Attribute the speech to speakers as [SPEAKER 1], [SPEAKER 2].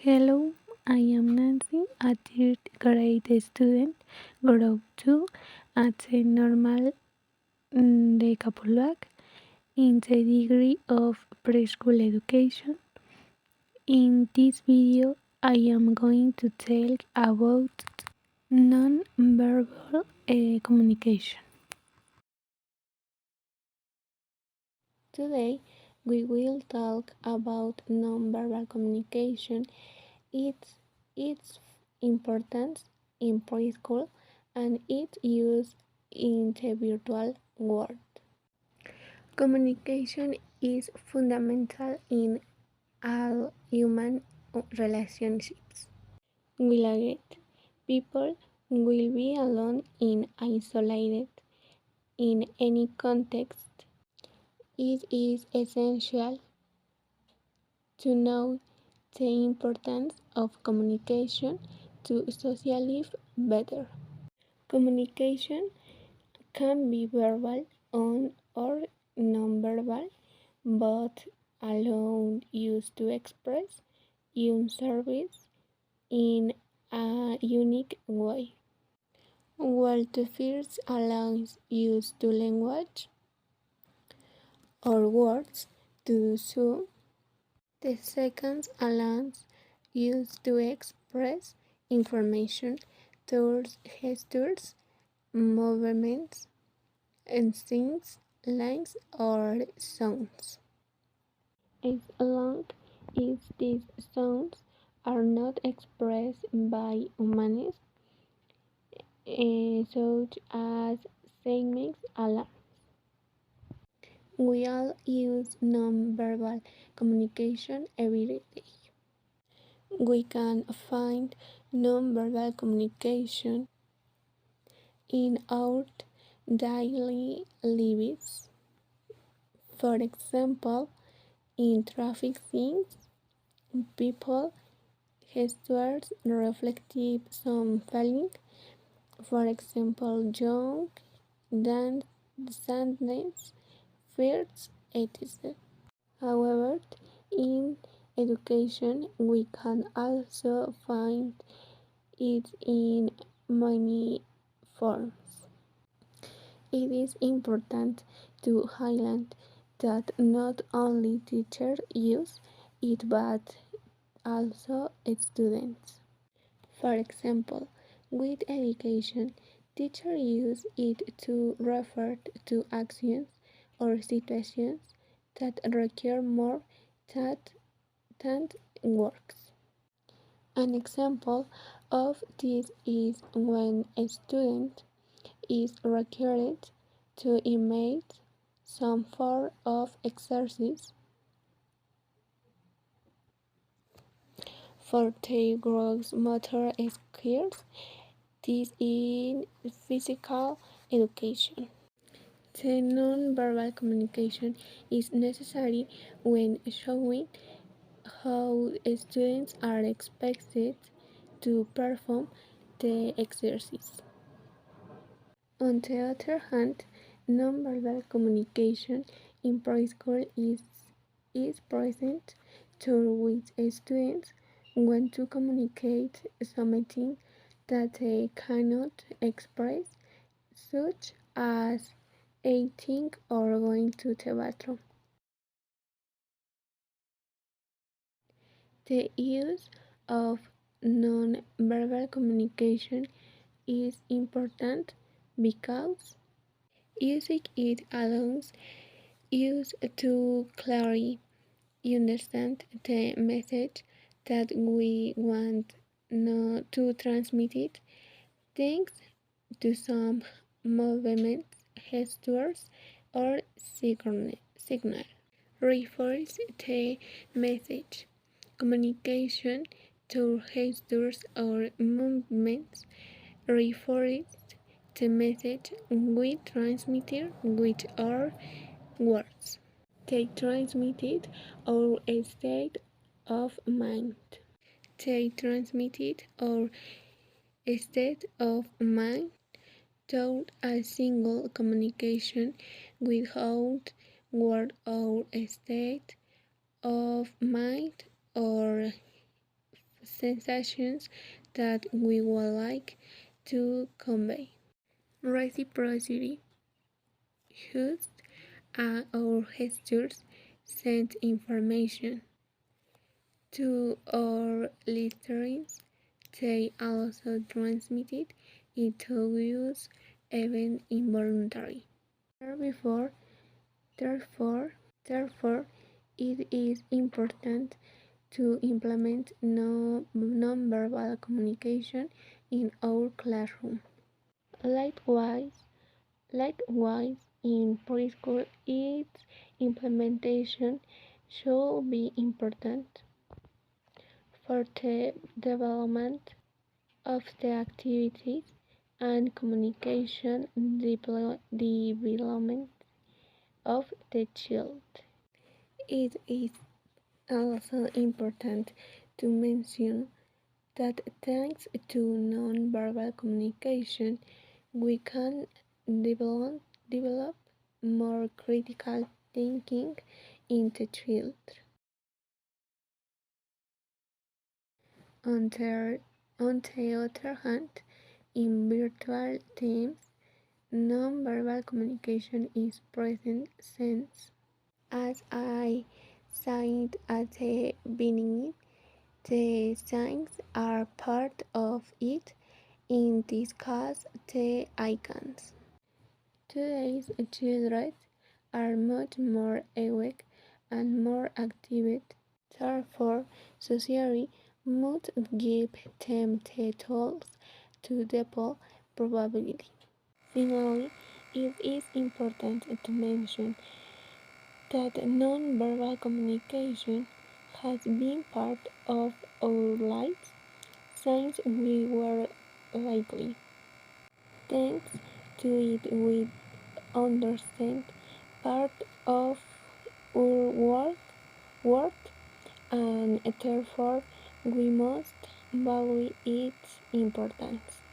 [SPEAKER 1] Hello, I am Nancy, a third grade student, group 2 at the normal de Capulac in the degree of preschool education. In this video, I am going to tell about non-verbal communication. Today, we will talk about non-verbal communication, its importance in preschool, and its use in the virtual world. Communication is fundamental in all human relationships. Without it, people will be alone and isolated in any context. It is essential to know the importance of communication to socialize better. Communication can be verbal or nonverbal, but alone used to express your service in a unique way. While the first allows use to language or words to do so, the second allows use to express information through gestures, movements, instincts, lines, or sounds. As long as these sounds are not expressed by humans, such as segments alarms. We all use non-verbal communication every day. We can find non-verbal communication in our daily lives. For example, in traffic scenes, people gestures reflect some feeling. For example, joy, dance, sadness, fears, etc. However, in education, we can also find it in many forms. It is important to highlight that not only teachers use it but also students. For example, with education, teachers use it to refer to actions or situations that require more than words. An example of this is when a student is required to imitate some form of exercise for their gross motor skills. This is physical education. The non-verbal communication is necessary when showing how students are expected to perform the exercise. On the other hand, non-verbal communication in preschool is present to which students want to communicate something that they cannot express, such as eating or going to the bathroom. The use of non-verbal communication is important because using it allows us to clearly understand the message that we want not to transmit it, thanks to some movements, gestures, or signal. Refers the message. Communication through gestures or movements refers the message we transmitted with our words. They transmitted our state of mind. They transmitted our state of mind through a single communication without word or state of mind or sensations that we would like to convey. Reciprocity. Hues or gestures send information to our listeners. They also transmit it into use, even involuntary. Therefore, therefore, it is important to implement non-verbal communication in our classroom. Likewise, in preschool, its implementation should be important for the development of the activities and communication development of the child. It is also important to mention that thanks to non-verbal communication, we can develop more critical thinking in the child. On the other hand, in virtual teams, non-verbal communication is present since, as I said at the beginning, the signs are part of it, in this case the icons. Today's children are much more awake and more active. Therefore, society must give them the tools to develop probability. Finally, it is important to mention that non-verbal communication has been part of our lives since we were little. Thanks to it, we understand part of our world, and therefore we must value its importance.